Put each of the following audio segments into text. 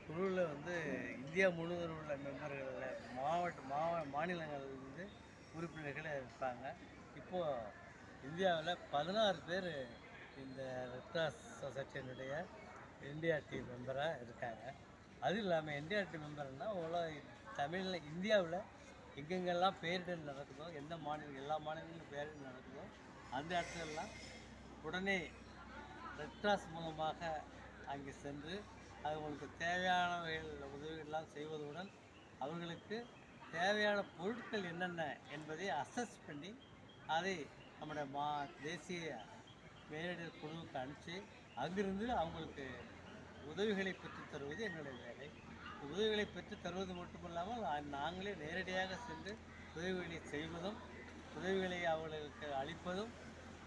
குழுவில் வந்து இந்தியா முழுவதும் உள்ள மெம்பர்களில் மாநிலங்கள் உறுப்பினர்களே இருப்பாங்க. இப்போது இந்தியாவில் 16 பேர் இந்த ரெட் கிராஸ் சொசைட்டியினுடைய இந்தியா டீம் மெம்பராக இருக்காங்க. அதுவும் இல்லாமல் இந்தியா டீம் மெம்பர்னால் தமிழில் இந்தியாவில் எங்கெங்கெல்லாம் பேரிடர் நடக்குதோ, எல்லா மாநிலங்களிலும் பேரிடர் நடக்குதோ அந்த இடத்துலலாம் உடனே ரெட் கிராஸ் மூலமாக அங்கே சென்று அவர்களுக்கு தேவையானவைகள் உதவிகள்லாம் செய்வதுடன் அவர்களுக்கு தேவையான பொருட்கள் என்னென்ன என்பதை அசஸ் பண்ணி அதை நம்முடைய தேசிய பேரிடர் குழுவுக்கு அனுப்பிச்சு அங்கிருந்து அவங்களுக்கு உதவிகளை பெற்றுத் தருவது என்னுடைய வேலை. உதவிகளை பெற்றுத் தருவது மட்டுமல்லாமல் நாங்களே நேரடியாக சென்று உதவிகளை செய்வதும், உதவிகளை அவர்களுக்கு அளிப்பதும்,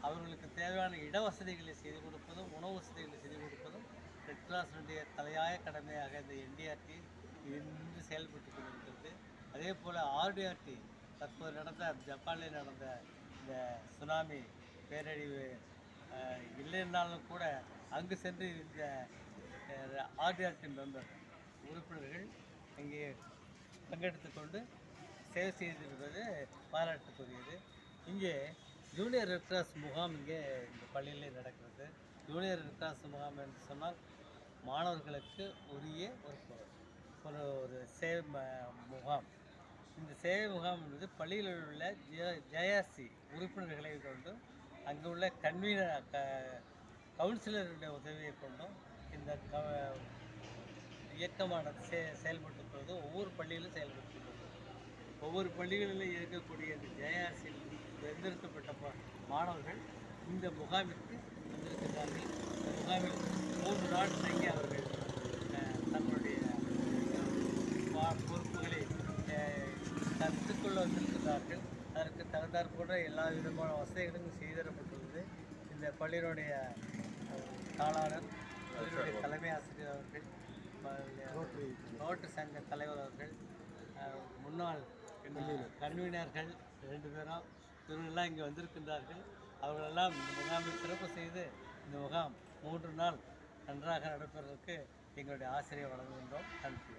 அவர்களுக்கு தேவையான இட வசதிகளை செய்து கொடுப்பதும், உணவு வசதிகளை செய்து கொடுப்பதும் ரெட் கிராஸினுடைய தலையாய கடமையாக இந்த என்டிஆர்டி இன்று செயல்பட்டு கொண்டிருக்கிறது. அதே போல் ஆர்டிஆர்டி தற்போது ஜப்பானில் நடந்த இந்த சுனாமி பேரழிவு இல்லைன்னாலும் கூட அங்கு சென்று இந்த ஆர்டிஆர்டி மெம்பர் உறுப்பினர்கள் இங்கே பங்கெடுத்து கொண்டு சேவை செய்திருப்பது பாராட்டுக்குரியது. இங்கே ஜூனியர் ரெட் கிராஸ் முகாம் இங்கே இந்த பள்ளியிலே நடக்கிறது. ஜூனியர் ரெட் கிராஸ் முகாம் என்று சொன்னால் மாணவர்களுக்கு உரிய ஒரு சேவை முகாம். இந்த சேவை முகாம் என்பது பள்ளியில் உள்ள ஜேஆர்சி உறுப்பினர்களை கொண்டும் அங்கு உள்ள கவுன்சிலருடைய உதவியை கொண்டும் இந்த இயக்கமானது செயல்பட்டு ஒவ்வொரு பள்ளியிலும் செயல்பட்டு ஒவ்வொரு பள்ளிகளிலும் இருக்கக்கூடிய இந்த ஜேஆர்சியில் தேர்ந்தெடுக்கப்பட்ட மாணவர்கள் இந்த முகாமிற்கு வந்திருக்கிறார்கள். இந்த முகாமில் 3 நாள் தங்கி அவர்கள் தங்களுடைய பொறுப்புகளை கற்றுக்கொள்ள வந்திருக்கிறார்கள். அதற்கு தகுந்தாற்போன்ற எல்லா விதமான வசதிகளும் செய்தரப்பட்டுள்ளது. இந்த பள்ளியினுடைய தாளாளர், பள்ளியினுடைய தலைமை ஆசிரியர் அவர்கள், ரோட்டரி சங்க தலைவர் அவர்கள், முன்னாள் கன்வீனர்கள் 2 பேரும் இவர்களெல்லாம் இங்கே வந்திருக்கின்றார்கள். அவர்களெல்லாம் இந்த முகாமை சிறப்பு செய்து இந்த முகாம் 3 நாள் நன்றாக நடப்பதற்கு எங்களுடைய ஆசிரியர் வழங்குகின்றோம். நன்றி.